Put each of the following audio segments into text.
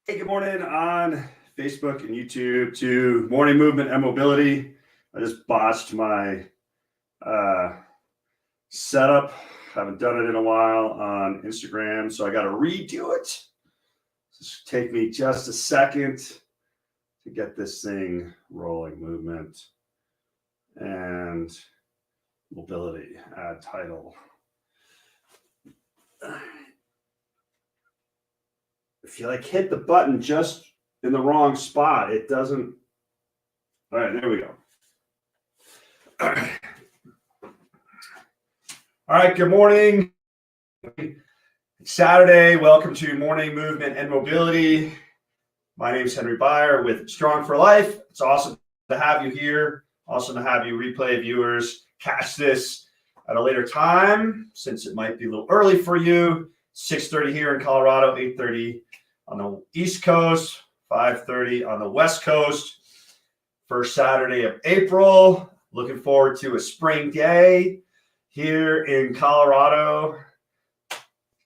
Hey, good morning on Facebook and YouTube to Morning Movement and Mobility. I just botched my uh, setup. Haven't done it in a while on Instagram, so I got to redo it. Just take me just a second to get this thing rolling. Movement and mobility. Add title. If you hit the button just in the wrong spot, it doesn't. All right, there we go. All right. All right, good morning. It's Saturday. Welcome to Morning Movement and Mobility. My name is Henry Byer with Strong for Life. It's awesome to have you here. Awesome to have you replay viewers catch this at a later time, since it might be a little early for you. 6:30 here in Colorado, 8:30 on the East Coast, 5:30 on the West Coast. First Saturday of April. Looking forward to a spring day here in Colorado.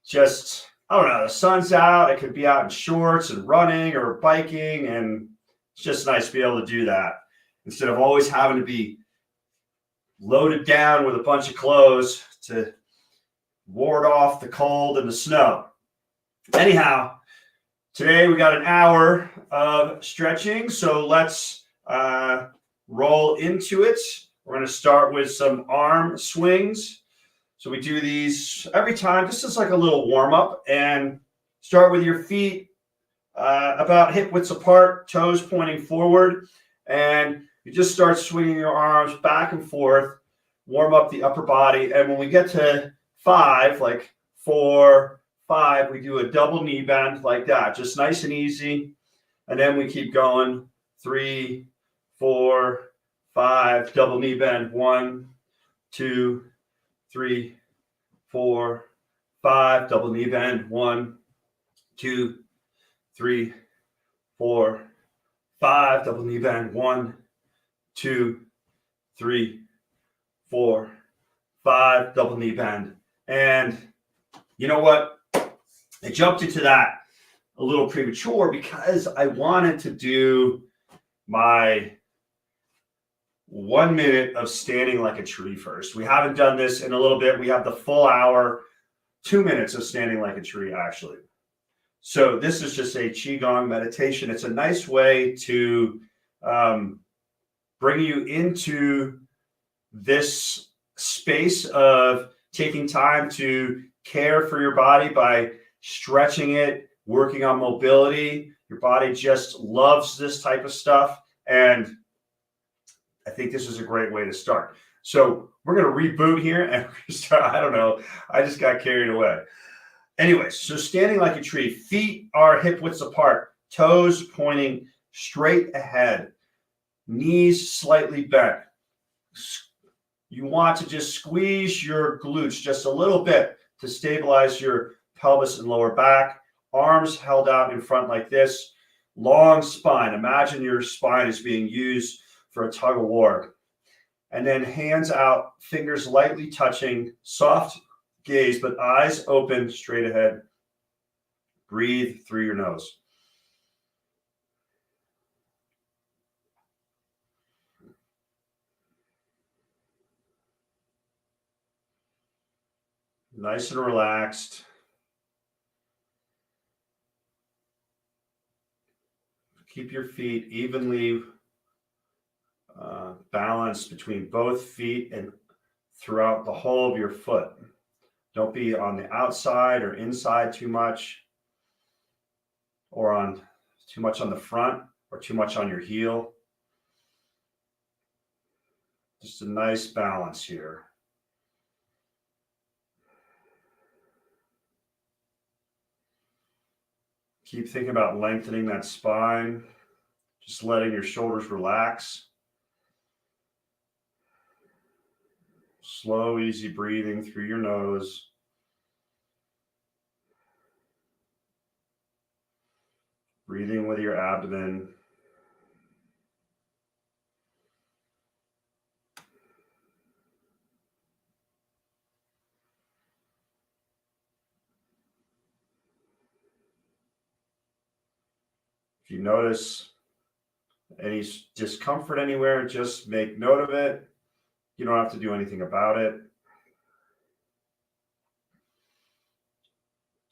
Just, I don't know, the sun's out. I could be out in shorts and running or biking, and it's just nice to be able to do that instead of always having to be loaded down with a bunch of clothes to ward off the cold and the snow. Anyhow, today we got an hour of stretching, so let's roll into it. We're going to start with some arm swings. So we do these every time, just as like a little warm up, and start with your feet about hip widths apart, toes pointing forward, and you just start swinging your arms back and forth, warm up the upper body. And when we get to 5, like 4, 5, we do a double knee bend like that, just nice and easy. And then we keep going, 3, 4, 5, double knee bend, 1, 2, 3, 4, 5, double knee bend, 1, 2, 3, 4, 5, double knee bend, 1, 2, 3, 4, 5, double knee bend. And you know what? I jumped into that a little premature because I wanted to do my 1 minute of standing like a tree first. We haven't done this in a little bit. We have the full hour, 2 minutes of standing like a tree, actually. So this is just a Qigong meditation. It's a nice way to bring you into this space of taking time to care for your body by stretching it, working on mobility. Your body just loves this type of stuff. And I think this is a great way to start. So we're going to reboot here and start. I don't know. I just got carried away. Anyway, so standing like a tree, feet are hip widths apart, toes pointing straight ahead, knees slightly bent. You want to just squeeze your glutes just a little bit to stabilize your pelvis and lower back. Arms held out in front like this. Long spine. Imagine your spine is being used for a tug of war. And then hands out, fingers lightly touching, soft gaze, but eyes open straight ahead. Breathe through your nose. Nice and relaxed. Keep your feet evenly balanced between both feet and throughout the whole of your foot. Don't be on the outside or inside too much, or on too much on the front or too much on your heel. Just a nice balance here. Keep thinking about lengthening that spine, just letting your shoulders relax. Slow, easy breathing through your nose. Breathing with your abdomen. If you notice any discomfort anywhere, just make note of it. You don't have to do anything about it.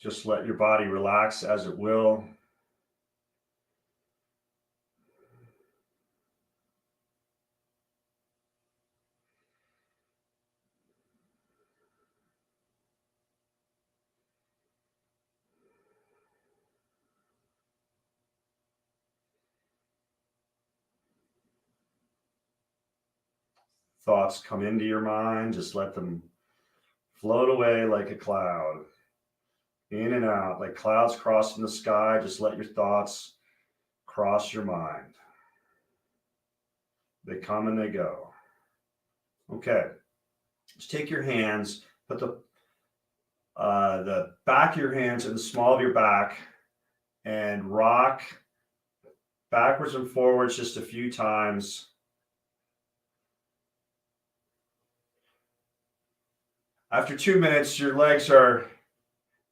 Just let your body relax as it will. Thoughts come into your mind, just let them float away like a cloud. In and out, like clouds crossing the sky. Just let your thoughts cross your mind. They come and they go. Okay. Just take your hands, put the back of your hands in the small of your back and rock backwards and forwards just a few times. After 2 minutes, your legs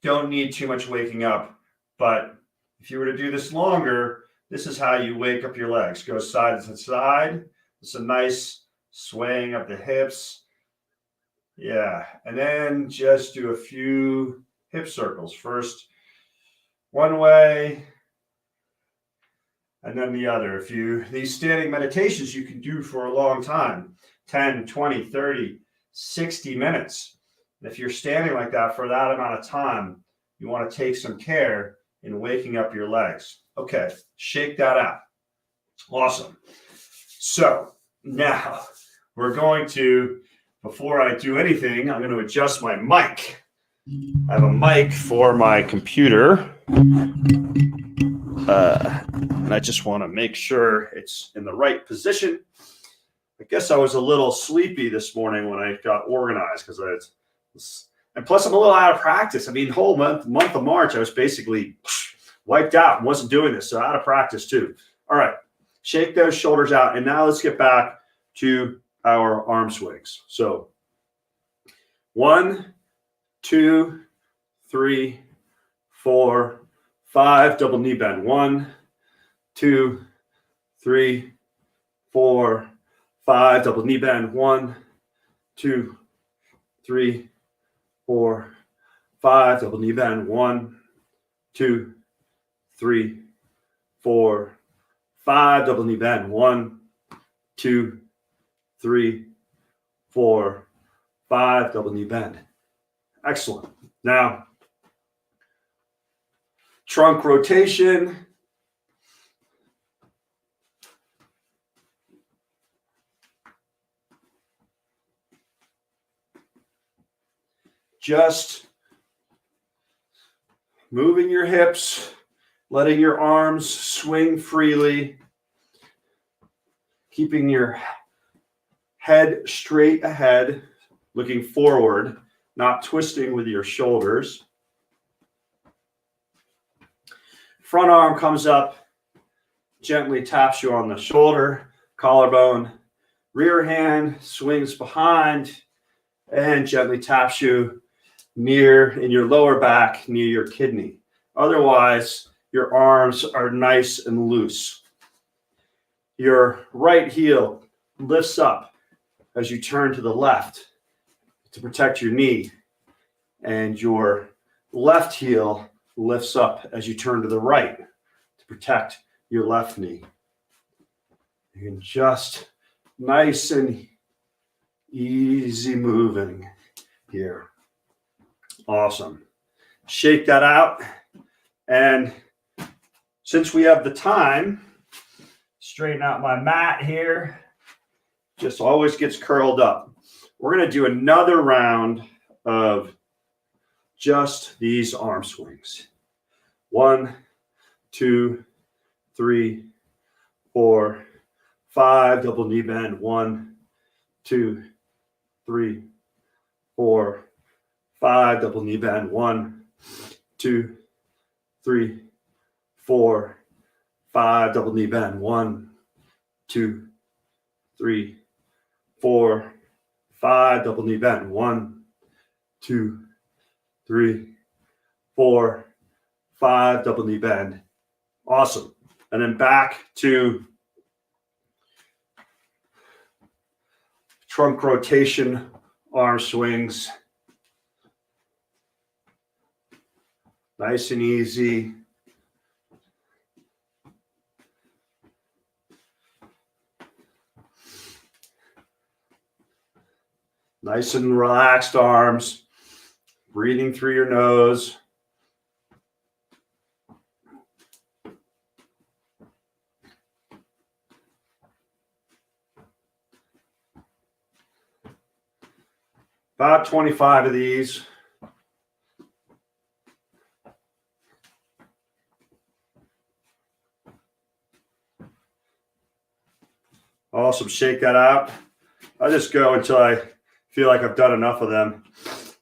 don't need too much waking up, but if you were to do this longer, this is how you wake up your legs. Go side to side. It's a nice swaying of the hips. Yeah, and then just do a few hip circles. First one way, and then the other. These standing meditations you can do for a long time, 10, 20, 30, 60 minutes. If you're standing like that for that amount of time, you want to take some care in waking up your legs. Okay, shake that out. Awesome. So now we're going to, before I do anything, I'm going to adjust my mic. I have a mic for my computer. And I just want to make sure it's in the right position. I guess I was a little sleepy this morning when I got organized and plus I'm a little out of practice. I mean, the whole month of March, I was basically wiped out and wasn't doing this. So out of practice too. All right, shake those shoulders out. And now let's get back to our arm swings. So 1, 2, 3, 4, 5, double knee bend. 1, 2, 3, 4, 5, double knee bend. 1, 2, 3, 4, 5, double knee bend. 1, 2, 3, 4, 5, double knee bend. 1, 2, 3, 4, 5, double knee bend. Excellent. Now, trunk rotation. Just moving your hips, letting your arms swing freely, keeping your head straight ahead, looking forward, not twisting with your shoulders. Front arm comes up, gently taps you on the shoulder, collarbone. Rear hand swings behind and gently taps you in your lower back, near your kidney. Otherwise, your arms are nice and loose. Your right heel lifts up as you turn to the left to protect your knee, and your left heel lifts up as you turn to the right to protect your left knee. You can just nice and easy moving here. Awesome. Shake that out. And since we have the time, straighten out my mat here. Just always gets curled up. We're going to do another round of just these arm swings. 1, 2, 3, 4, 5, double knee bend. 1, 2, 3, 4, 5, double knee bend. 1, 2, 3, 4, 5, double knee bend. 1, 2, 3, 4, 5, double knee bend. 1, 2, 3, 4, 5, double knee bend. Awesome. and then back to trunk rotation, arm swings. Nice and easy. Nice and relaxed arms. Breathing through your nose. About 25 of these. Awesome. Shake that out. I'll just go until I feel like I've done enough of them.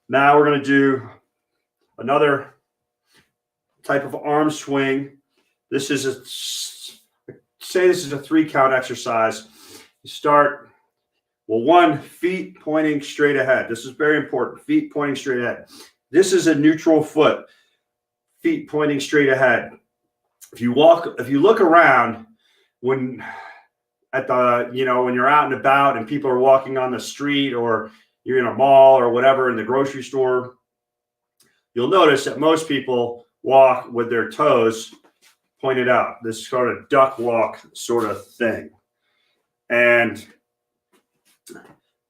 Now we're going to do another type of arm swing. This is a 3-count exercise. You start, feet pointing straight ahead. This is very important. Feet pointing straight ahead. This is a neutral foot. Feet pointing straight ahead. If you look around when you're out and about and people are walking on the street, or you're in a mall or whatever, in the grocery store, you'll notice that most people walk with their toes pointed out, this sort of duck walk sort of thing. And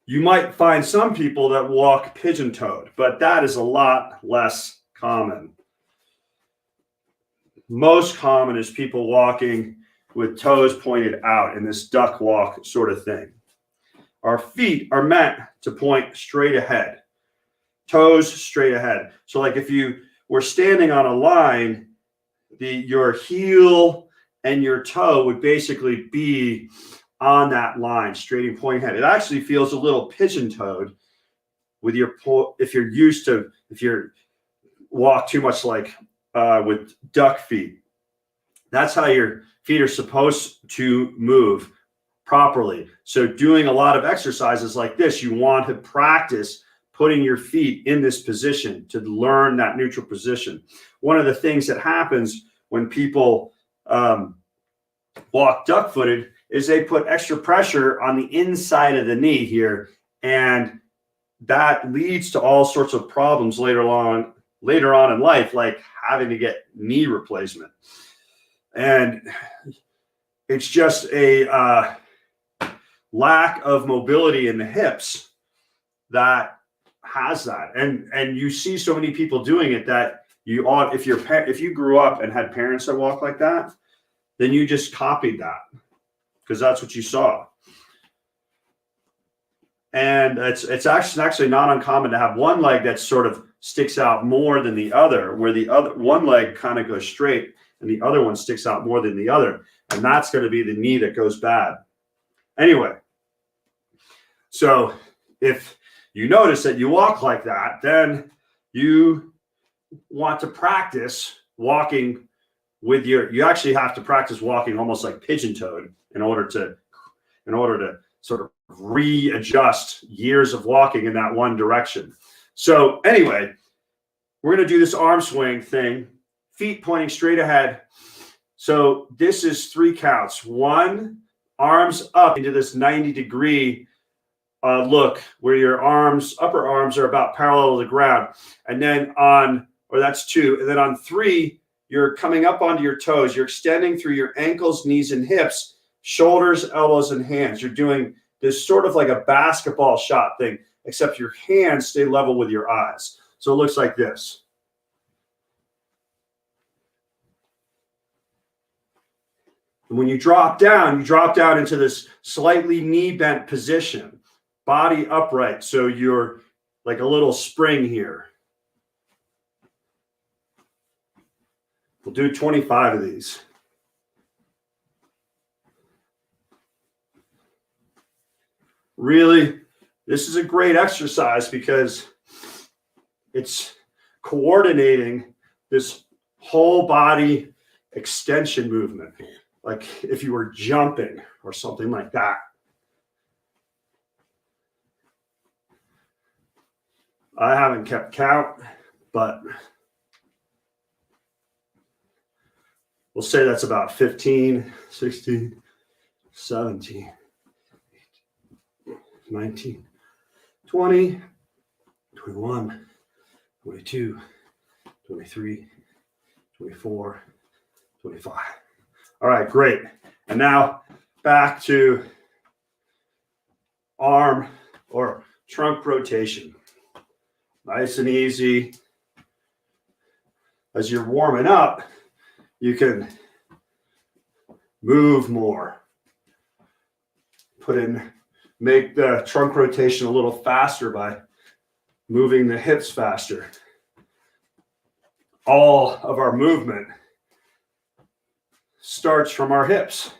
you might find some people that walk pigeon-toed, but that is a lot less common. Most common is people walking with toes pointed out in this duck walk sort of thing. Our feet are meant to point straight ahead, toes straight ahead. So like if you were standing on a line, your heel and your toe would basically be on that line, straight and pointing ahead. It actually feels a little pigeon-toed with if you walk too much like with duck feet. That's how your feet are supposed to move properly. So doing a lot of exercises like this, you want to practice putting your feet in this position to learn that neutral position. One of the things that happens when people walk duck-footed is they put extra pressure on the inside of the knee here, and that leads to all sorts of problems later on in life, like having to get knee replacement. And it's just a lack of mobility in the hips that has that. And you see so many people doing it that if you grew up and had parents that walk like that, then you just copied that because that's what you saw. And it's actually not uncommon to have one leg that sort of sticks out more than the other, where the other one leg kind of goes straight and the other one sticks out more than the other. And that's going to be the knee that goes bad. Anyway, so if you notice that you walk like that, then you want to practice walking with you actually have to practice walking almost like pigeon-toed in order to sort of readjust years of walking in that one direction. So anyway, we're going to do this arm swing thing, feet pointing straight ahead. So this is 3 counts. 1, arms up into this 90-degree look where your upper arms are about parallel to the ground. And then that's 2. And then on 3, you're coming up onto your toes. You're extending through your ankles, knees, and hips, shoulders, elbows, and hands. You're doing this sort of like a basketball shot thing, except your hands stay level with your eyes. So it looks like this. And when you drop down into this slightly knee bent position, body upright. So you're like a little spring here. We'll do 25 of these. Really, this is a great exercise because it's coordinating this whole body extension movement, like if you were jumping or something like that. I haven't kept count, but We'll say that's about 15, 16, 17, 19, 20, 21, 22, 23, 24, 25. All right, great. And now back to arm or trunk rotation. Nice and easy. As you're warming up, you can move more. Make the trunk rotation a little faster by moving the hips faster. All of our movement starts from our hips.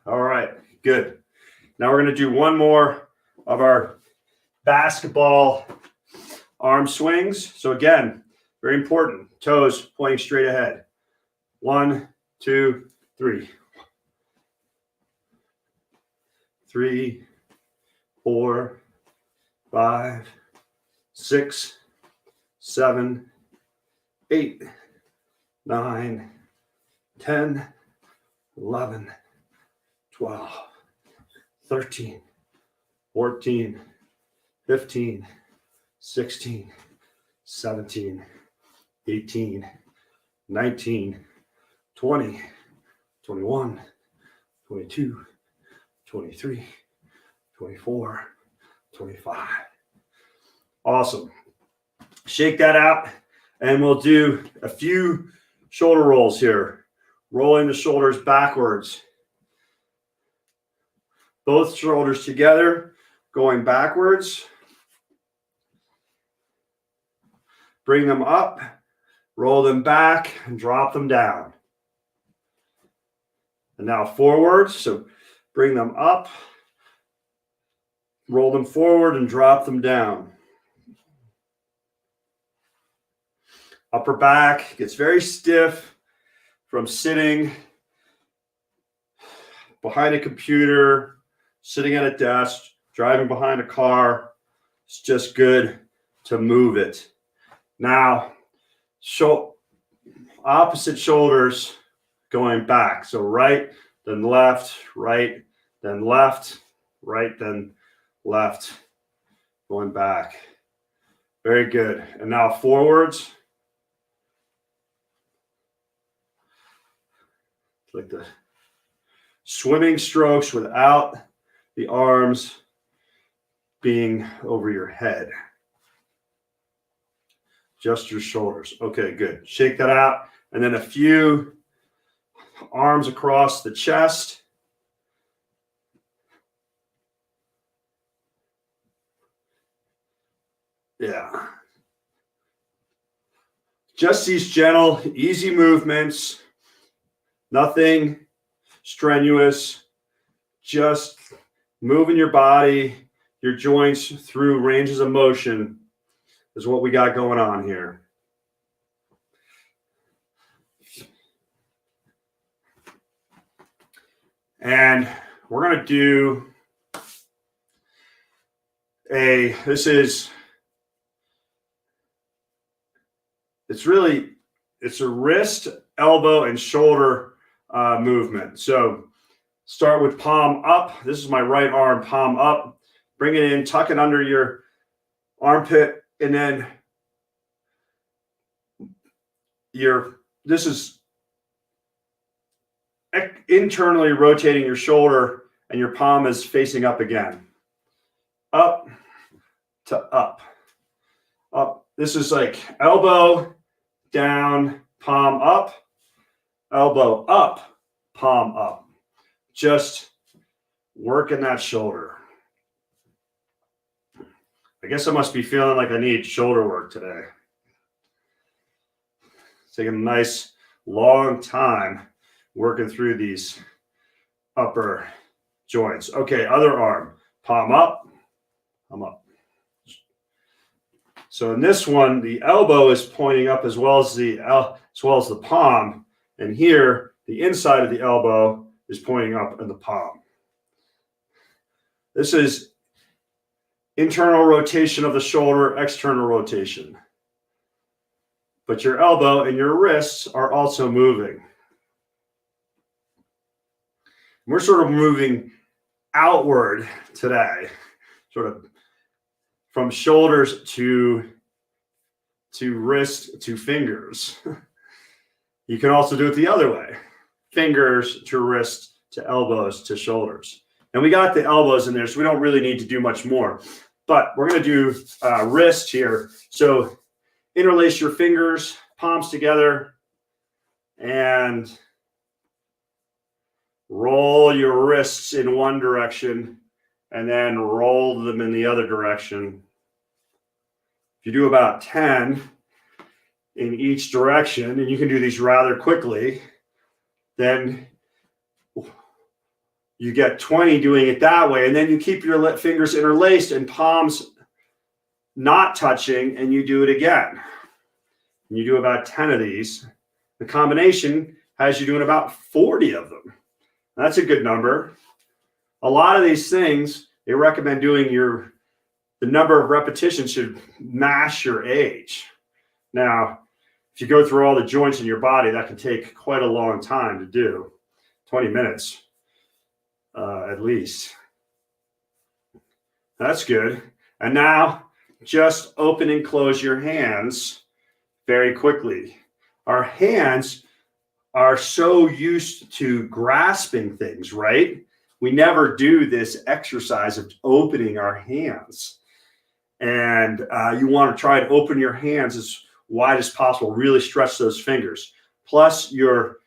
All right, good. Now we're going to do one more of our basketball arm swings. So again, very important. Toes pointing straight ahead. 1, 2, 3. 3, 4, 5, 6, 7, 8, 9, 10, 11, 12, 13, 14, 15, 16, 17, 18, 19, 20, 21, 22, 23, 24, 25. Awesome. Shake that out, and we'll do a few shoulder rolls here. Rolling the shoulders backwards. Both shoulders together, going backwards. Bring them up, roll them back, and drop them down. And now forward, so bring them up, roll them forward, and drop them down. Upper back gets very stiff from sitting behind a computer, sitting at a desk, driving behind a car. It's just good to move it. Now, opposite shoulders going back. So right, then left, right, then left, right, then left, going back. Very good. And now forwards. Like the swimming strokes without the arms being over your head. Just your shoulders. Okay, good. Shake that out. And then a few arms across the chest. Yeah. Just these gentle, easy movements. Nothing strenuous. Just moving your body, your joints through ranges of motion is what we got going on here. And we're going to do it's a wrist, elbow, and shoulder movement. So start with palm up. This is my right arm, palm up. Bring it in, tuck it under your armpit, and then this is internally rotating your shoulder, and your palm is facing up again. Up to up. Up. This is like elbow down, palm up, elbow up, palm up. Just working that shoulder. I guess I must be feeling like I need shoulder work today. It's taking a nice long time working through these upper joints. Okay, other arm, palm up, palm up. So in this one, the elbow is pointing up as well as the palm, and here the inside of the elbow is pointing up in the palm. This is internal rotation of the shoulder, external rotation. But your elbow and your wrists are also moving. We're sort of moving outward today, sort of from shoulders to wrist to fingers. You can also do it the other way. Fingers to wrist to elbows to shoulders. And we got the elbows in there, so we don't really need to do much more. But we're going to do wrist here. So interlace your fingers, palms together, and roll your wrists in one direction, and then roll them in the other direction. If you do about 10 in each direction, and you can do these rather quickly, then you get 20 doing it that way, and then you keep your fingers interlaced and palms not touching, and you do it again. And you do about 10 of these. The combination has you doing about 40 of them. That's a good number. A lot of these things, they recommend doing the number of repetitions should match your age. Now, if you go through all the joints in your body, that can take quite a long time to do, 20 minutes at least. That's good. And now just open and close your hands very quickly. Our hands are so used to grasping things, right? We never do this exercise of opening our hands. And you want to try and open your hands as wide as possible, really stretch those fingers. Plus you're,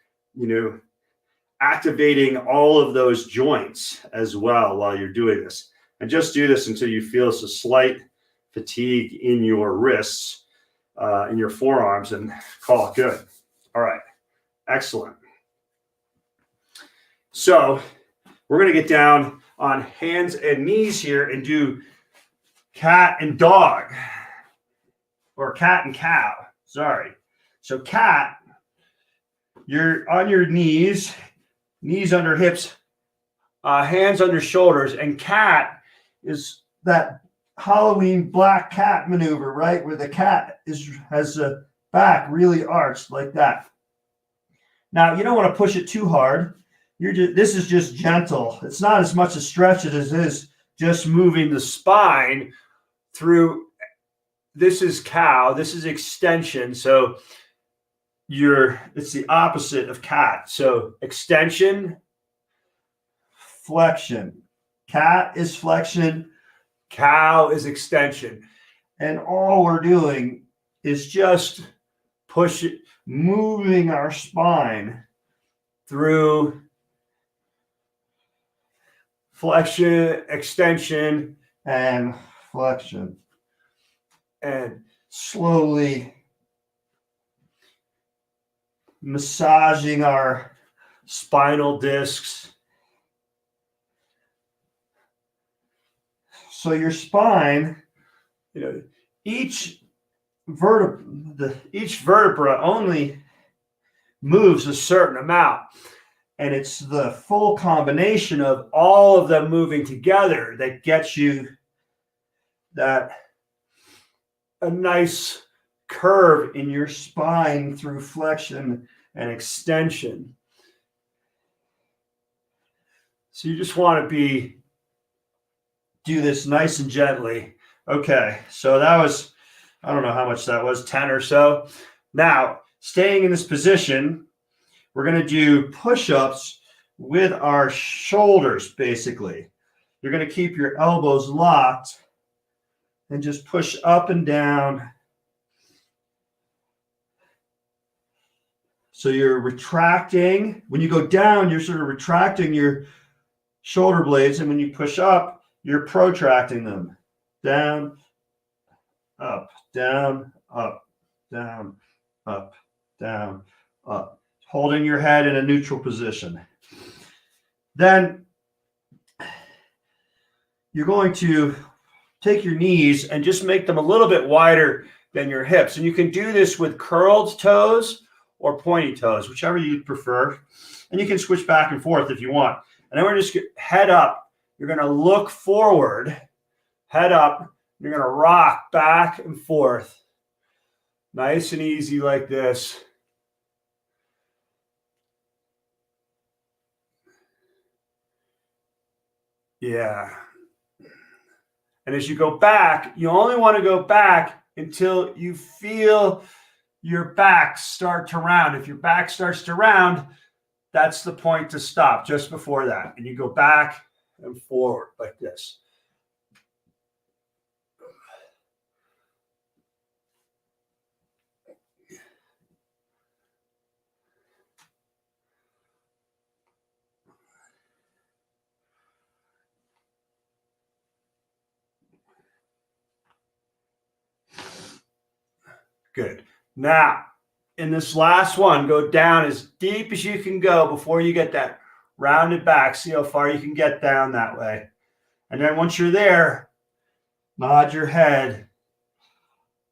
activating all of those joints as well while you're doing this. And just do this until you feel a slight fatigue in your wrists, in your forearms, and call it good. All right, excellent. So we're going to get down on hands and knees here and do cat and dog, or cat and cow. Sorry. So cat, you're on your knees under hips, hands under shoulders, and cat is that Halloween black cat maneuver, right? Where the cat has the back really arched like that. Now, you don't want to push it too hard. This is just gentle. It's not as much a stretch as it is just moving the spine through. This is cow. This is extension. So it's the opposite of cat. So extension, flexion. Cat is flexion. Cow is extension. And all we're doing is just moving our spine through flexion, extension, and flexion. And slowly massaging our spinal discs. So your spine, each vertebra only moves a certain amount. And it's the full combination of all of them moving together that gets you a nice curve in your spine through flexion and extension. So you just want to do this nice and gently. Okay, so that was, I don't know how much that was, 10 or so. Now, staying in this position, we're going to do push-ups with our shoulders, basically. You're going to keep your elbows locked and just push up and down. So you're retracting. When you go down, you're sort of retracting your shoulder blades. And when you push up, you're protracting them. Down, up, down, up, down, up, down, up. Holding your head in a neutral position. Then you're going to take your knees and just make them a little bit wider than your hips. And you can do this with curled toes or pointy toes, whichever you prefer. And you can switch back and forth if you want. And then we're just head up You're going to look forward, head up. You're going to rock back and forth. Nice and easy like this. Yeah. And as you go back, you only want to go back until you feel your back start to round. If your back starts to round, that's the point to stop, just before that. And you go back and forward like this. Good. Now, in this last one, go down as deep as you can go before you get that rounded back. See how far you can get down that way. And then once you're there, nod your head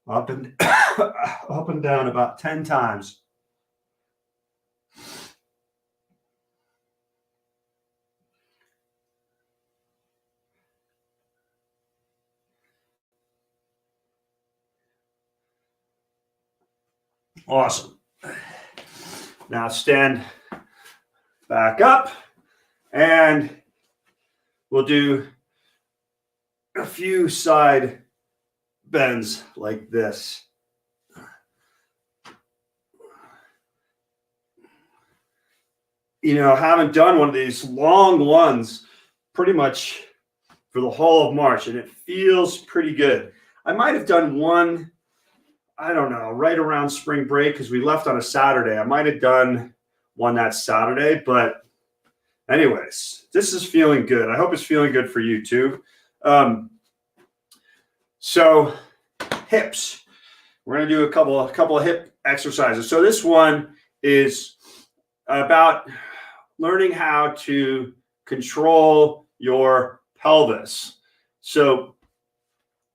up and up and down about 10 times. Awesome. Now stand back up and we'll do a few side bends like this. You know, I haven't done one of these long ones pretty much for the whole of March, and it feels pretty good. I might have done one, I don't know, right around spring break because we left on a Saturday. I might have done one that Saturday, but anyways, this is feeling good. I hope it's feeling good for you too. So hips, we're going to do a couple of hip exercises. So this one is about learning how to control your pelvis. So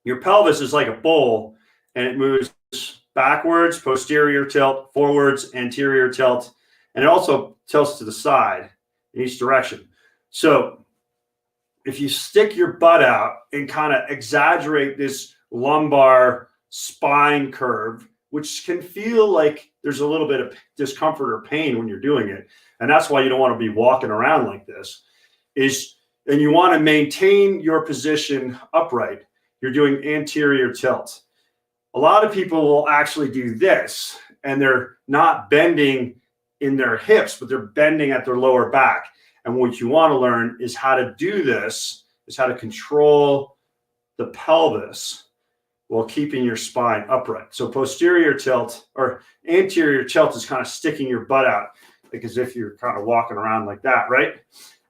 your pelvis is like a bowl and it moves backwards, posterior tilt, forwards, anterior tilt, and it also tilts to the side in each direction. So if you stick your butt out and kind of exaggerate this lumbar spine curve, which can feel like there's a little bit of discomfort or pain when you're doing it, and that's why you don't want to be walking around like this, and you want to maintain your position upright, you're doing anterior tilt. A lot of people will actually do this, and they're not bending in their hips, but they're bending at their lower back. And what you want to learn is how to do this, is how to control the pelvis while keeping your spine upright. So posterior tilt or anterior tilt is kind of sticking your butt out, like as if you're kind of walking around like that, right?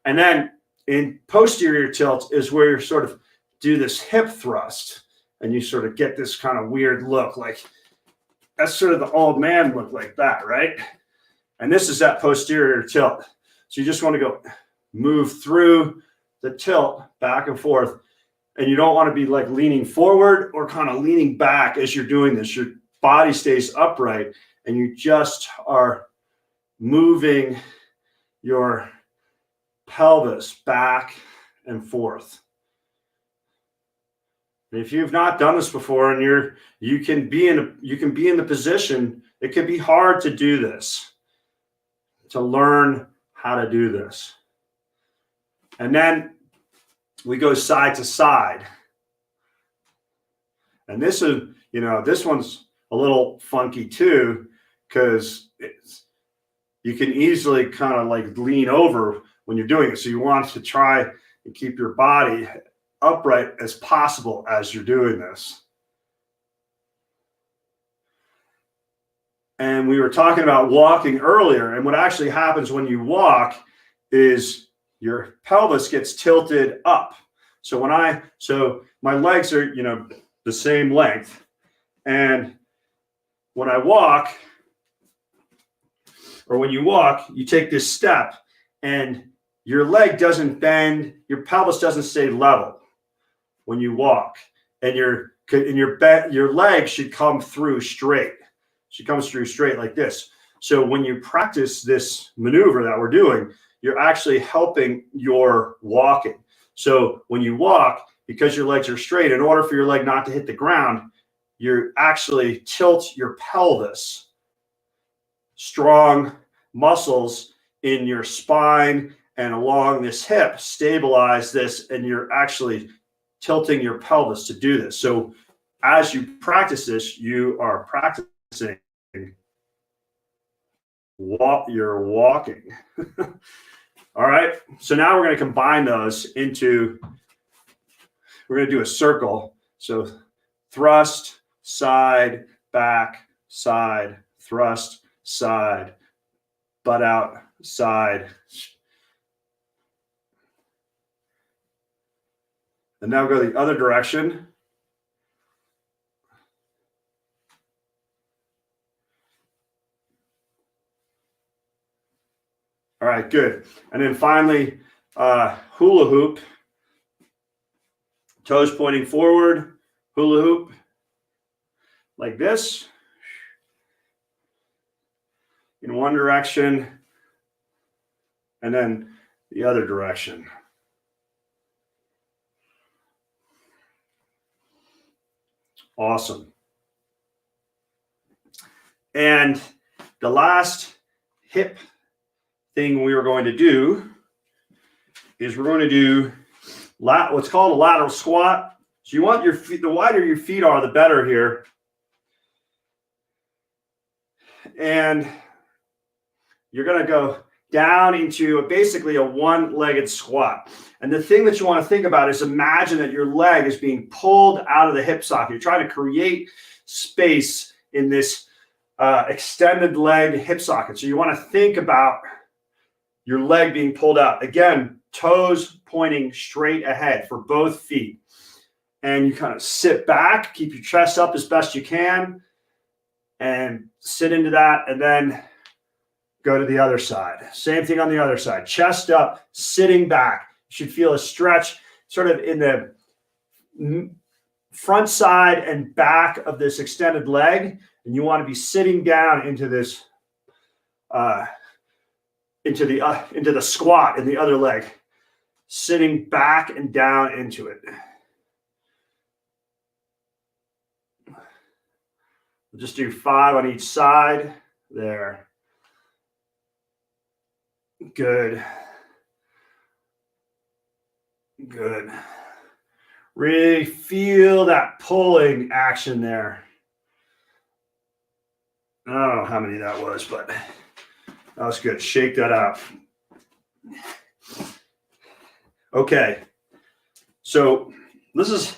And then in posterior tilt is where you sort of do this hip thrust and you sort of get this kind of weird look, like that's sort of the old man look like that, right? And this is that posterior tilt. So you just want to go move through the tilt back and forth. And you don't want to be like leaning forward or kind of leaning back as you're doing this. Your body stays upright and you just are moving your pelvis back and forth. And if you've not done this before and you can be in the position, it can be hard to do this, to learn how to do this. And then we go side to side. And this is, this one's a little funky too, because you can easily kind of like lean over when you're doing it. So you want to try and keep your body upright as possible as you're doing this. And we were talking about walking earlier, and what actually happens when you walk is your pelvis gets tilted up. So my legs are, the same length. And when I walk, or when you walk, you take this step and your leg doesn't bend, your pelvis doesn't stay level when you walk. And your leg should come through straight. She comes through straight like this. So when you practice this maneuver that we're doing, you're actually helping your walking. So when you walk, because your legs are straight, in order for your leg not to hit the ground, you actually tilt your pelvis. Strong muscles in your spine and along this hip stabilize this, and you're actually tilting your pelvis to do this. So as you practice this, you are practicing you're walking. All right. So now we're going to combine those into, we're going to do a circle. So thrust, side, back, side, thrust, side, butt out, side. And now go the other direction. All right, good. And then finally, hula hoop. Toes pointing forward, hula hoop, like this. In one direction, and then the other direction. Awesome. And the last hip thing we are going to do is we're going to do what's called a lateral squat. So you want your feet, the wider your feet are, the better here. And you're going to go down into basically a one-legged squat. And the thing that you want to think about is imagine that your leg is being pulled out of the hip socket. You're trying to create space in this extended leg hip socket. So you want to think about your leg being pulled out. Again, toes pointing straight ahead for both feet. And you kind of sit back, keep your chest up as best you can, and sit into that, and then go to the other side. Same thing on the other side. Chest up, sitting back. You should feel a stretch sort of in the front side and back of this extended leg. And you want to be sitting down into this, into the squat in the other leg. Sitting back and down into it. We'll just do 5 on each side. There. Good. Good. Really feel that pulling action there. I don't know how many that was, but that was good. Shake that out. Okay. So this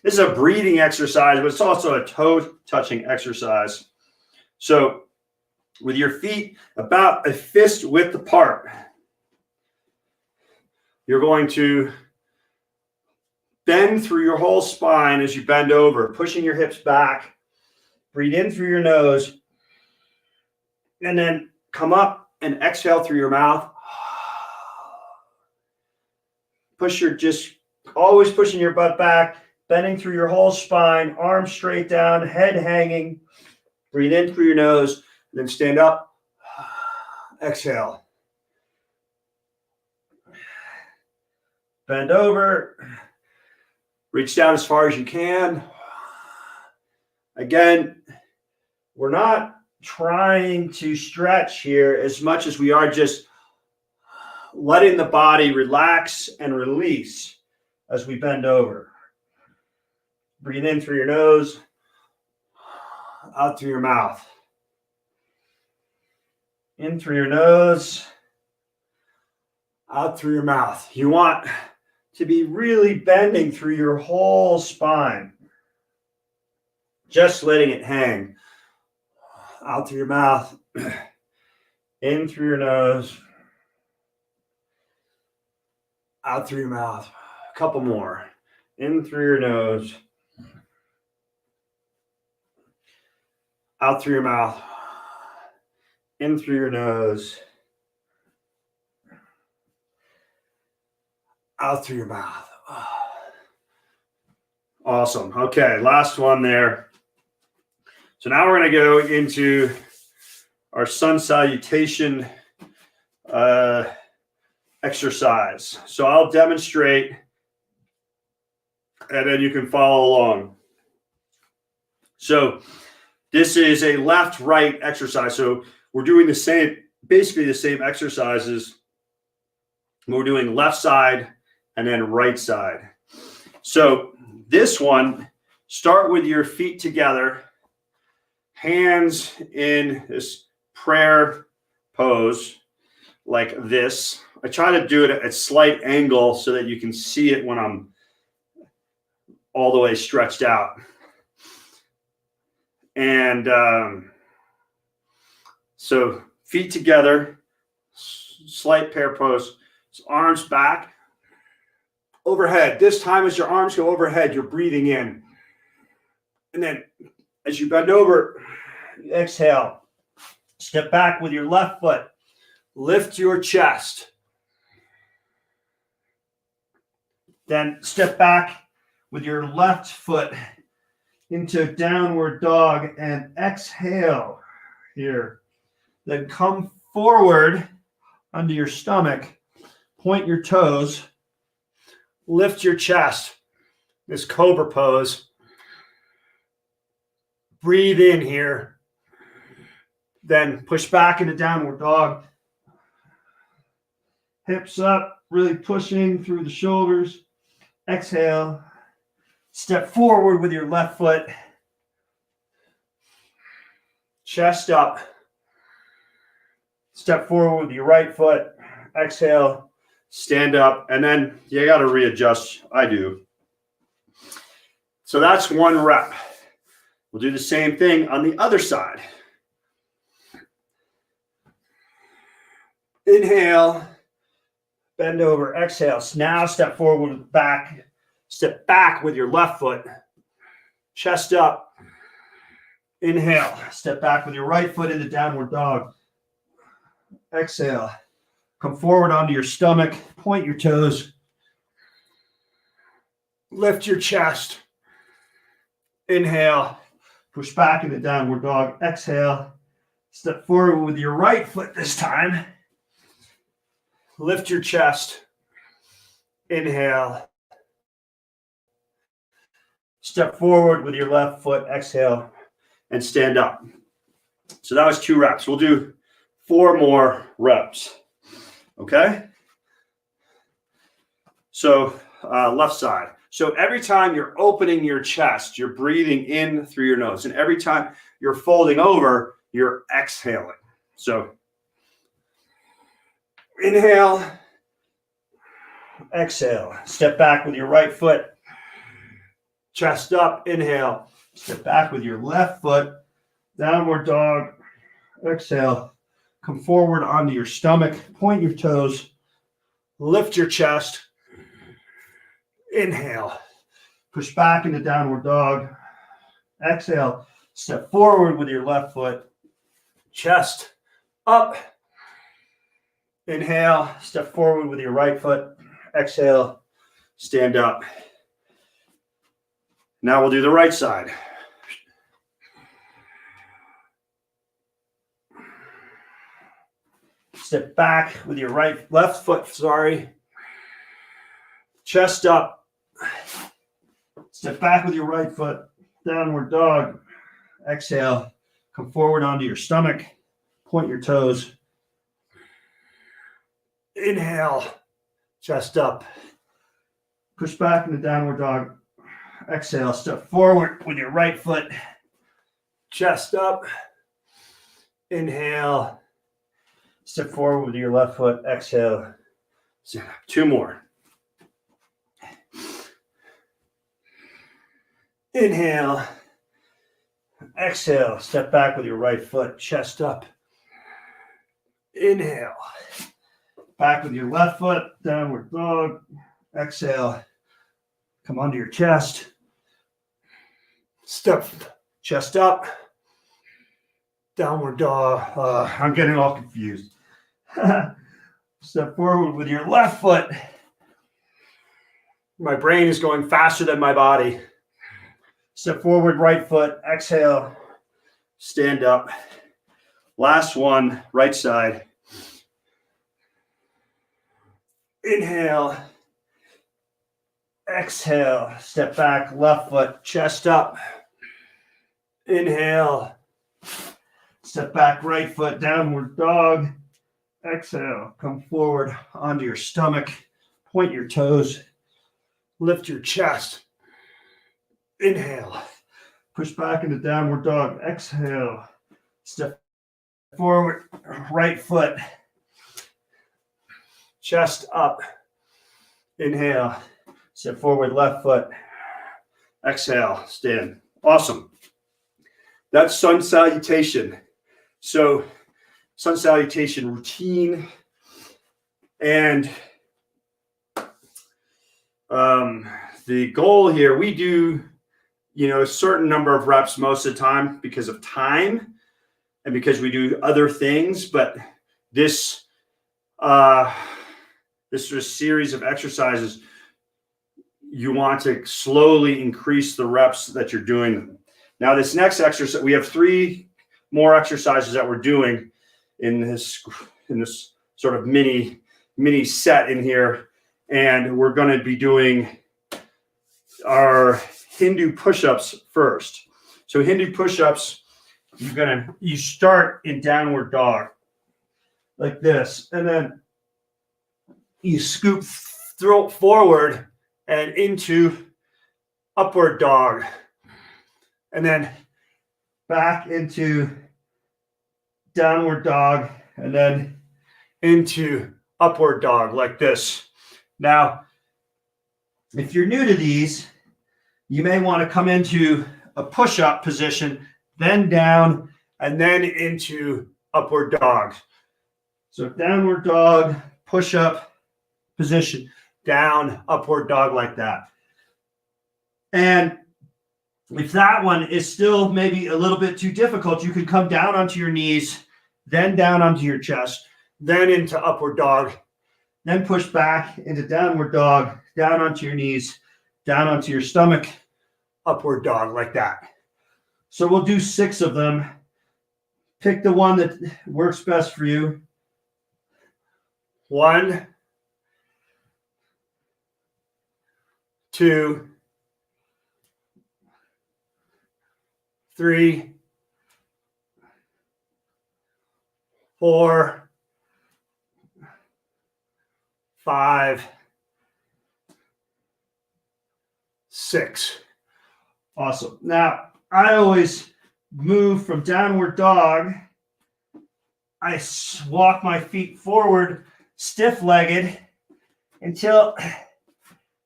is a breathing exercise, but it's also a toe touching exercise. So with your feet about a fist width apart, you're going to bend through your whole spine as you bend over, pushing your hips back. Breathe in through your nose, and then come up and exhale through your mouth. Just always pushing your butt back, bending through your whole spine, arms straight down, head hanging. Breathe in through your nose, then stand up. Exhale. Bend over. Reach down as far as you can. Again, we're not trying to stretch here as much as we are just letting the body relax and release as we bend over. Breathe in through your nose, out through your mouth. In through your nose, out through your mouth. You want to be really bending through your whole spine. Just letting it hang. Out through your mouth, in through your nose, out through your mouth. A couple more. In through your nose, out through your mouth, in through your nose, out through your mouth. Awesome. Okay, last one there. So now we're going to go into our sun salutation exercise. So I'll demonstrate and then you can follow along. So this is a left-right exercise. So we're doing the same, basically the same exercises. We're doing left side and then right side. So this one, start with your feet together, hands in this prayer pose like this. I try to do it at a slight angle so that you can see it when I'm all the way stretched out. And so feet together, slight prayer pose, arms back, overhead. This time as your arms go overhead, you're breathing in. And then as you bend over, you exhale. Step back with your left foot. Lift your chest. Then step back with your left foot into downward dog and exhale here. Then come forward under your stomach. Point your toes. Lift your chest. This cobra pose. Breathe in here. Then push back into downward dog. Hips up, really pushing through the shoulders. Exhale. Step forward with your left foot. Chest up. Step forward with your right foot. Exhale. Stand up. And then you got to readjust. I do. So that's one rep. We'll do the same thing on the other side. Inhale. Bend over. Exhale. Now step forward back. Step back with your left foot. Chest up. Inhale. Step back with your right foot into downward dog. Exhale. Come forward onto your stomach. Point your toes. Lift your chest. Inhale. Push back into downward dog. Exhale. Step forward with your right foot this time. Lift your chest. Inhale. Step forward with your left foot. Exhale. And stand up. So that was 2 reps. We'll do 4 more reps. Okay? So left side. So every time you're opening your chest, you're breathing in through your nose. And every time you're folding over, you're exhaling. So inhale. Exhale. Step back with your right foot. Chest up. Inhale. Step back with your left foot. Downward dog. Exhale. Come forward onto your stomach. Point your toes. Lift your chest. Inhale. Push back into downward dog. Exhale. Step forward with your left foot. Chest up. Inhale. Step forward with your right foot. Exhale. Stand up. Now we'll do the right side. Step back with your left foot, chest up. Step back with your right foot, downward dog. Exhale, come forward onto your stomach, point your toes. Inhale, chest up. Push back into downward dog. Exhale, step forward with your right foot, chest up. Inhale. Step forward with your left foot. Exhale. 2 more. Inhale. Exhale. Step back with your right foot. Chest up. Inhale. Back with your left foot. Downward dog. Exhale. Come onto your chest. Step. Chest up. Downward dog. I'm getting all confused. Step forward with your left foot. My brain is going faster than my body. Step forward, right foot. Exhale. Stand up. Last one, right side. Inhale. Exhale, step back, left foot, chest up. Inhale, step back, right foot, downward dog. Exhale, come forward onto your stomach, point your toes, lift your chest. Inhale, push back into downward dog. Exhale, step forward, right foot, chest up. Inhale, step forward, left foot. Exhale, stand. Awesome. That's sun salutation. So, sun salutation routine. And the goal here, we do, a certain number of reps most of the time because of time and because we do other things. But this sort of series of exercises, you want to slowly increase the reps that you're doing. Now, this next exercise, we have 3 more exercises that we're doing in this sort of mini set in here, and we're going to be doing our Hindu push-ups first. So Hindu push-ups, you start in downward dog like this, and then you scoop throat forward and into upward dog, and then back into downward dog, and then into upward dog like this. Now, if you're new to these, you may want to come into a push-up position, then down, and then into upward dog. So downward dog, push-up position, down, upward dog like that. And if that one is still maybe a little bit too difficult, you can come down onto your knees, then down onto your chest, then into upward dog, then push back into downward dog, down onto your knees, down onto your stomach, upward dog like that. So we'll do 6 of them. Pick the one that works best for you. 1, 2, 3, 4, 5, 6. Awesome. Now, I always move from downward dog. I walk my feet forward, stiff-legged, until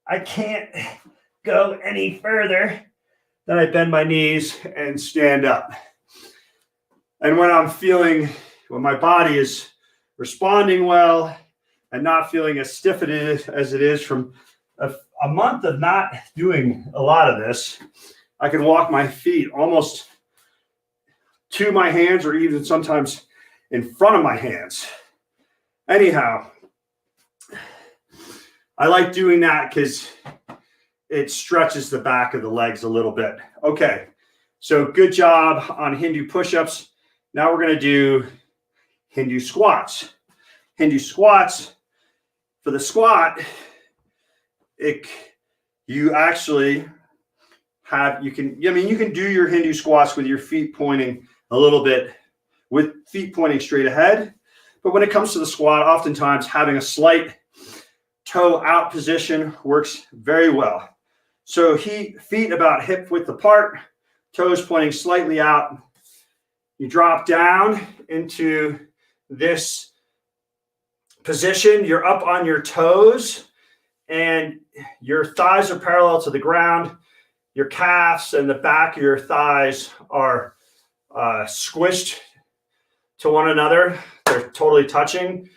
I can't go any further. Then I bend my knees and stand up. And when my body is responding well and not feeling as stiff as it is from a month of not doing a lot of this, I can walk my feet almost to my hands or even sometimes in front of my hands. Anyhow, I like doing that because it stretches the back of the legs a little bit. Okay, so good job on Hindu push-ups. Now we're going to do Hindu squats. Hindu squats, for the squat, you can do your Hindu squats with your feet pointing a little bit, with feet pointing straight ahead. But when it comes to the squat, oftentimes having a slight toe out position works very well. So feet about hip width apart, toes pointing slightly out. You drop down into this position. You're up on your toes and your thighs are parallel to the ground. Your calves and the back of your thighs are squished to one another. They're totally touching.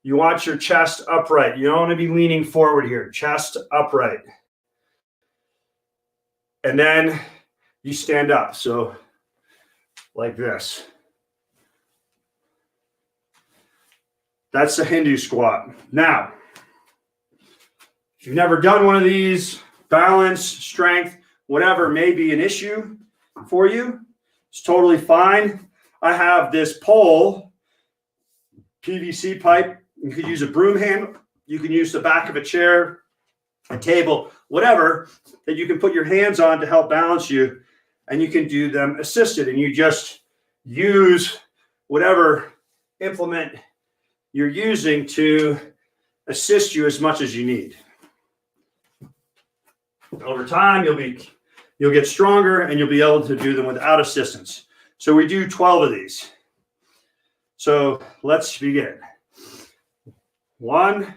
You want your chest upright. You don't want to be leaning forward here. Chest upright. And then you stand up. So like this. That's the Hindu squat. Now, if you've never done one of these, balance, strength, whatever may be an issue for you, it's totally fine. I have this pole, PVC pipe. You could use a broom handle. You can use the back of a chair. a table, whatever that you can put your hands on to help balance you, and you can do them assisted, and you just use whatever implement you're using to assist you as much as you need. Over time, you'll get stronger and you'll be able to do them without assistance. So we do 12 of these. So let's begin. 1,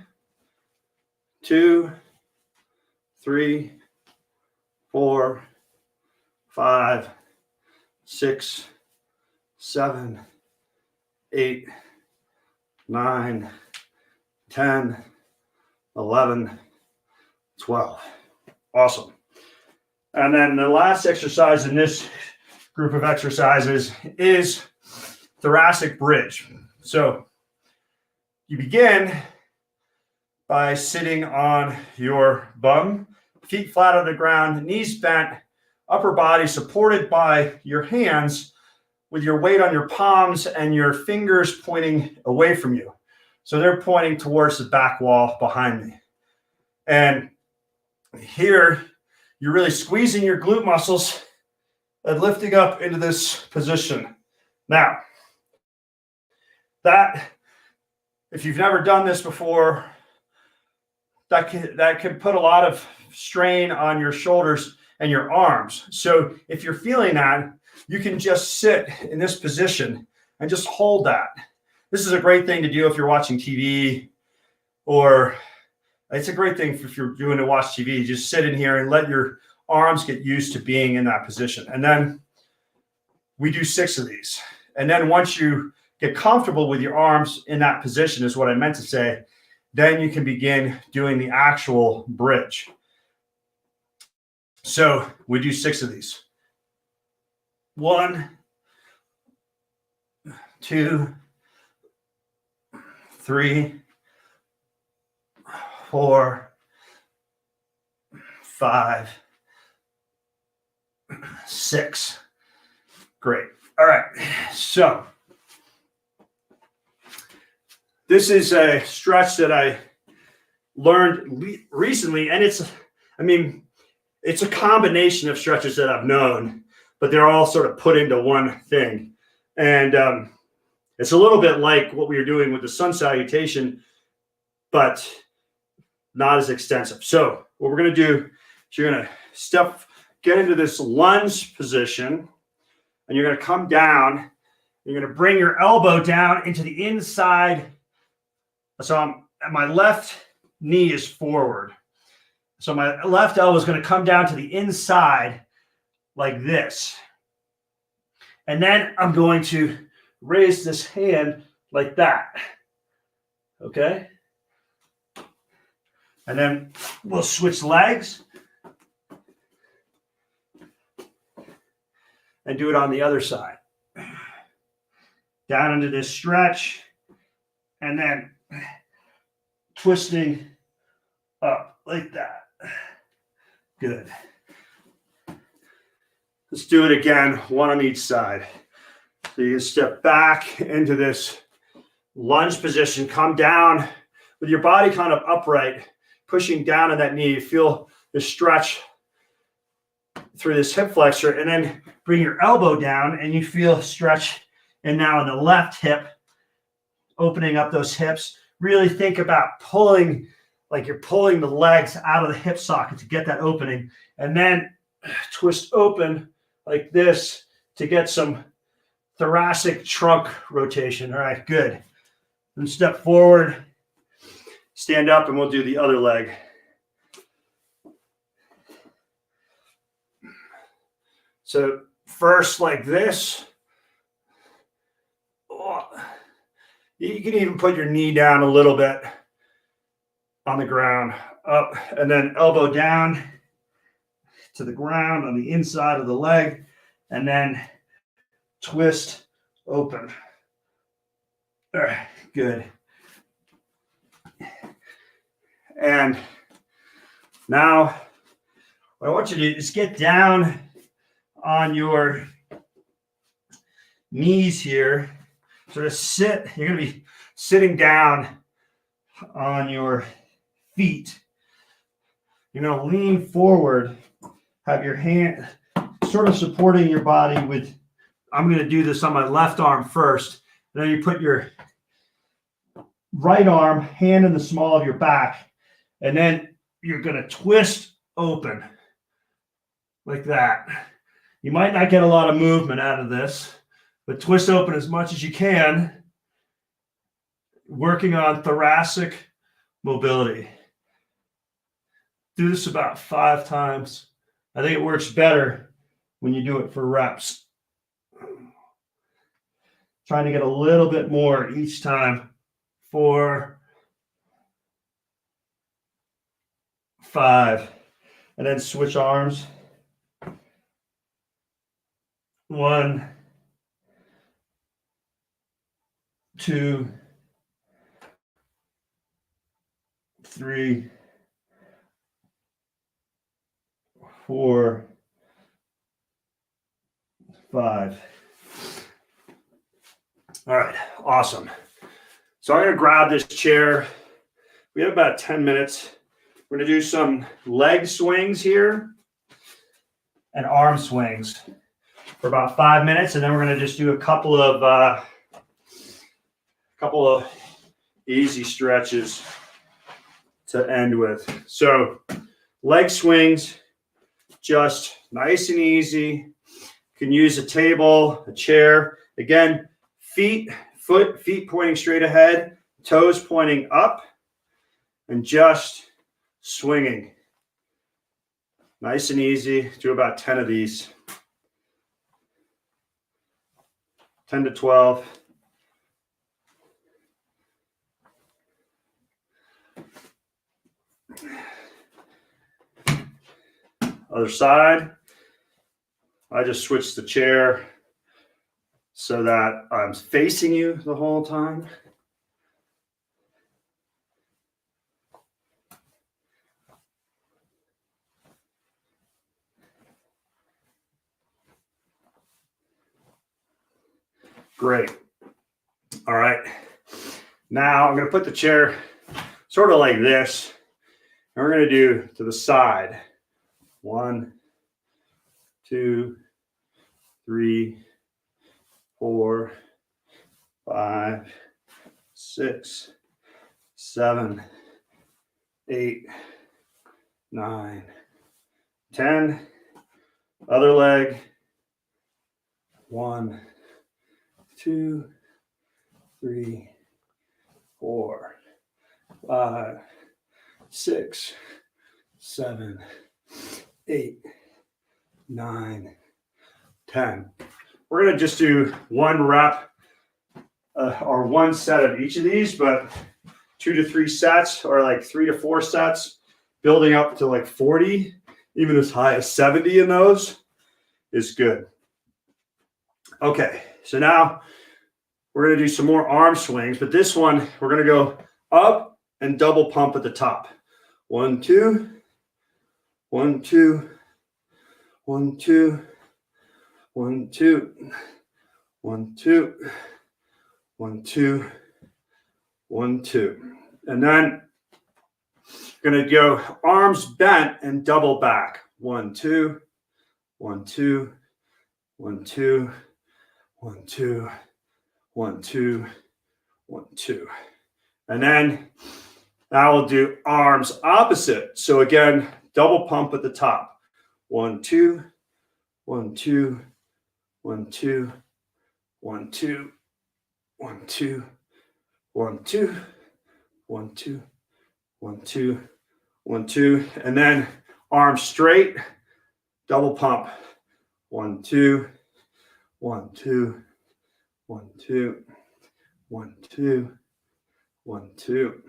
2, 3, 4, 5, 6, 7, 8, 9, 10, 11, 12. Awesome. And then the last exercise in this group of exercises is thoracic bridge. So you begin by sitting on your bum, feet flat on the ground, knees bent, upper body supported by your hands with your weight on your palms and your fingers pointing away from you. So they're pointing towards the back wall behind me. And here, you're really squeezing your glute muscles and lifting up into this position. Now, that, if you've never done this before, that can put a lot of strain on your shoulders and your arms. So if you're feeling that, you can just sit in this position and just hold that. This is a great thing to do if you're watching TV, or it's a great thing if you're doing to watch TV. Just sit in here and let your arms get used to being in that position. And then we do 6 of these. And then once you get comfortable with your arms in that position, is what I meant to say, then you can begin doing the actual bridge. So we do 6 of these. 1, 2, 3, 4, 5, 6. Great. All right. So this is a stretch that I learned recently, and it's a combination of stretches that I've known, but they're all sort of put into one thing. And it's a little bit like what we were doing with the sun salutation, but not as extensive. So what we're going to do is you're going to get into this lunge position, and you're going to come down. You're going to bring your elbow down into the inside. So my left knee is forward. So my left elbow is going to come down to the inside like this. And then I'm going to raise this hand like that. Okay? And then we'll switch legs and do it on the other side. Down into this stretch, and then twisting up like that. Good. Let's do it again, one on each side. So you can step back into this lunge position, come down with your body kind of upright, pushing down on that knee. You feel the stretch through this hip flexor, and then bring your elbow down and you feel stretch. And now in the left hip, opening up those hips. Really think about pulling, like you're pulling the legs out of the hip socket to get that opening. And then twist open like this to get some thoracic trunk rotation. All right, good. Then step forward, stand up, and we'll do the other leg. So first like this. You can even put your knee down a little bit on the ground, up, and then elbow down to the ground on the inside of the leg, and then twist open. All right, good. And now what I want you to do is get down on your knees here. Sort of sit. You're going to be sitting down on your feet. You're going to lean forward, have your hand sort of supporting your body with, I'm going to do this on my left arm first. Then you put your right arm, hand in the small of your back, and then you're going to twist open like that. You might not get a lot of movement out of this, but twist open as much as you can, working on thoracic mobility. Do this about 5 times. I think it works better when you do it for reps. Trying to get a little bit more each time. 4, 5, and then switch arms. 1, 2, 3, 4, 5. All right, awesome. So I'm going to grab this chair. We have about 10 minutes. We're going to do some leg swings here and arm swings for about 5 minutes, and then we're going to just do a couple of easy stretches to end with. So leg swings, just nice and easy. You can use a table, a chair. Again, feet pointing straight ahead, toes pointing up, and just swinging. Nice and easy. Do about 10 of these. 10 to 12. Other side. I just switched the chair so that I'm facing you the whole time. Great. All right. Now I'm going to put the chair sort of like this. And we're going to do to the side. 1, 2, 3, 4, 5, 6, 7, 8, 9, 10. Other leg. 1, 2, 3, 4, 5, 6, 7, 8, 9, 10. We're going to just do 1 rep or 1 set of each of these, but 2 to 3 sets, or like 3 to 4 sets, building up to like 40, even as high as 70 in those is good. Okay, so now we're going to do some more arm swings, but this one we're going to go up and double pump at the top. 1, 2, 1, 2, 1, 2, 1, 2, 1, 2, 1, 2, 1, 2. And then going to go arms bent and double back. 1, 2, 1, 2, 1, 2, 1, 2, 1, 2, 1, 2. And then now we'll do arms opposite. So again, double pump at the top. 1, 2, 1, 2, 1, 2, 1, 2, 1, 2, 1, 2, 1, 2, 1, 2, 1, 2. And then arms straight, double pump. 1, 2, 1, 2, 1, 2, 1, 2, 1, 2,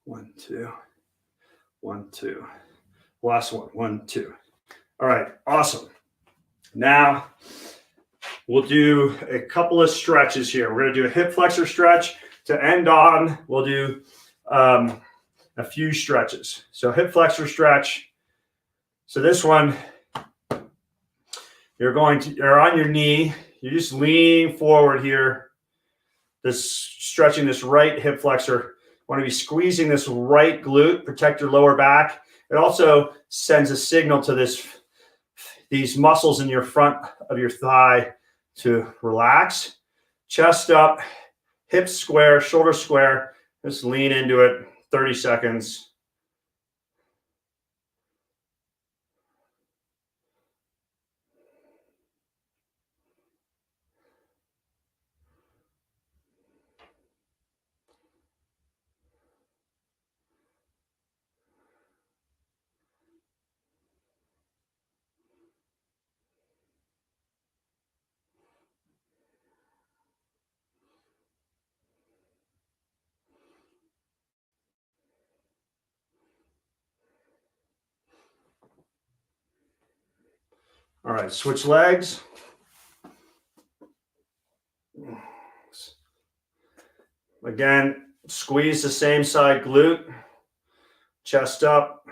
1, 2, 1, 2. Last one. 1, 2. All right. Awesome. Now we'll do a couple of stretches here. We're going to do a hip flexor stretch to end on. We'll do a few stretches. So hip flexor stretch. So this one, you're on your knee. You're just leaning forward here. Stretching this right hip flexor. Want to be squeezing this right glute, protect your lower back. It also sends a signal to these muscles in your front of your thigh to relax. Chest up, hips square, shoulders square. Just lean into it, 30 seconds. All right, switch legs. Again, squeeze the same side glute, chest up.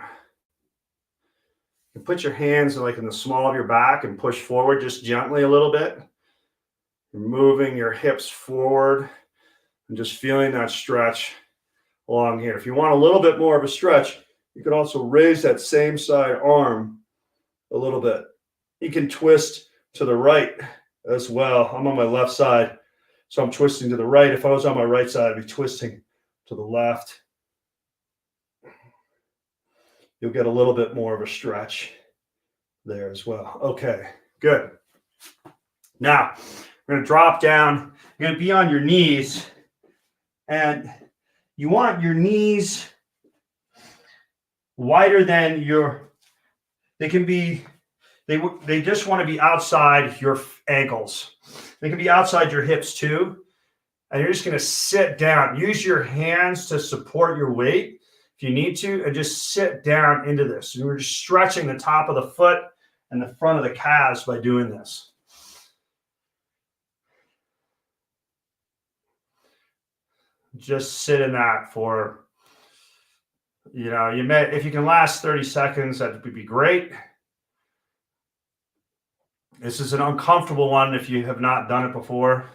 You put your hands like in the small of your back and push forward just gently a little bit. You're moving your hips forward and just feeling that stretch along here. If you want a little bit more of a stretch, you can also raise that same side arm a little bit. You can twist to the right as well. I'm on my left side, so I'm twisting to the right. If I was on my right side, I'd be twisting to the left. You'll get a little bit more of a stretch there as well. Okay, good. Now, we're going to drop down. You're going to be on your knees, and you want your knees wider than they can be, they just want to be outside your ankles. They can be outside your hips too. And you're just going to sit down. Use your hands to support your weight if you need to, and just sit down into this. And we're just stretching the top of the foot and the front of the calves by doing this. Just sit in that for, if you can last 30 seconds, that would be great. This is an uncomfortable one if you have not done it before.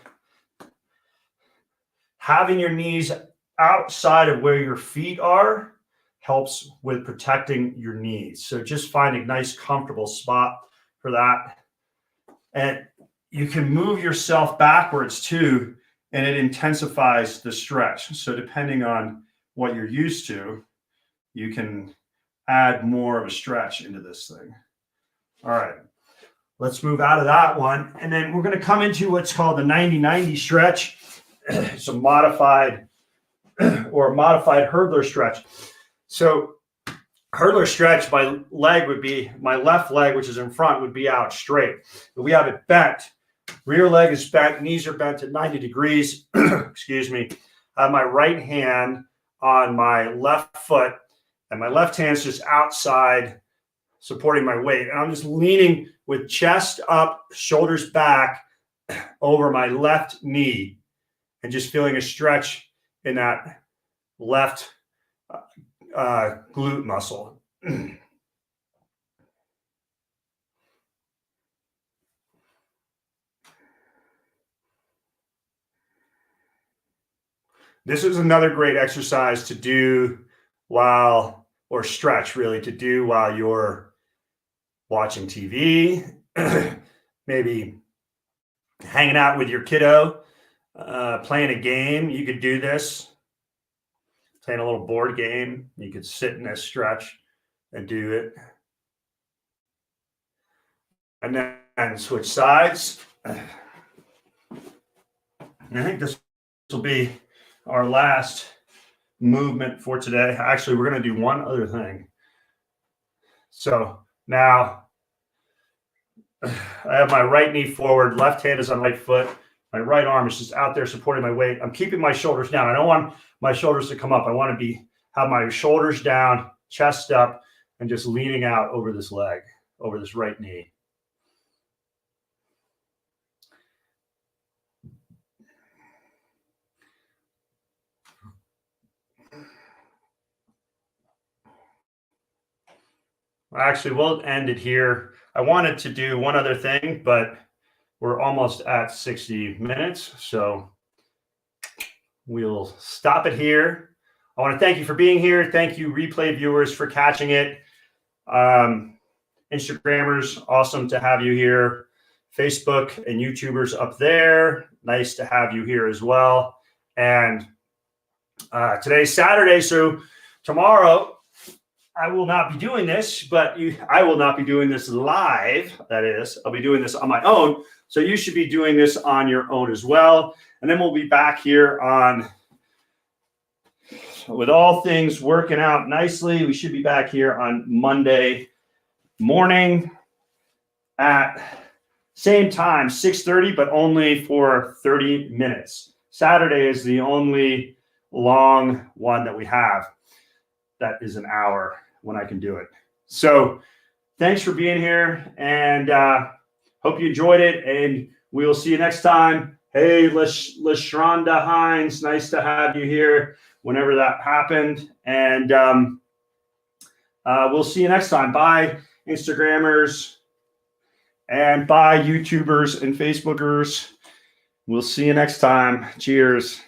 Having your knees outside of where your feet are helps with protecting your knees. So just find a nice, comfortable spot for that. And you can move yourself backwards too, and it intensifies the stretch. So depending on what you're used to, you can add more of a stretch into this thing. All right, let's move out of that one. And then we're going to come into what's called the 90-90 stretch. It's a modified hurdler stretch. So hurdler stretch, my left leg, which is in front, would be out straight. But we have it bent. Rear leg is bent, knees are bent at 90 degrees. Excuse me. I have my right hand on my left foot, and my left hand's just outside supporting my weight. And I'm just leaning with chest up, shoulders back over my left knee, and just feeling a stretch in that left glute muscle. This is another great exercise to do stretch really, to do while you're watching TV, maybe hanging out with your kiddo, playing a game. You could do this, playing a little board game. You could sit in this stretch and do it. And then switch sides. And I think this will be our last movement for today. Actually, we're going to do one other thing. So now I have my right knee forward, left hand is on right foot. My right arm is just out there supporting my weight. I'm keeping my shoulders down. I don't want my shoulders to come up. I want to have my shoulders down, chest up, and just leaning out over this leg, over this right knee. Actually, we'll end it here. I wanted to do one other thing, but we're almost at 60 minutes. So we'll stop it here. I want to thank you for being here. Thank you, replay viewers, for catching it. Instagrammers, awesome to have you here. Facebook and YouTubers up there, nice to have you here as well. And today's Saturday, so tomorrow I will not be doing this, but I will not be doing this live. That is, I'll be doing this on my own. So you should be doing this on your own as well. And then we'll be back here on, with all things working out nicely, we should be back here on Monday morning at same time, 6:30, but only for 30 minutes. Saturday is the only long one that we have. That is an hour when I can do it. So thanks for being here, and hope you enjoyed it, and we'll see you next time. Hey, LaShonda Hines, nice to have you here whenever that happened. And we'll see you next time. Bye, Instagrammers, and bye, YouTubers and Facebookers. We'll see you next time. Cheers.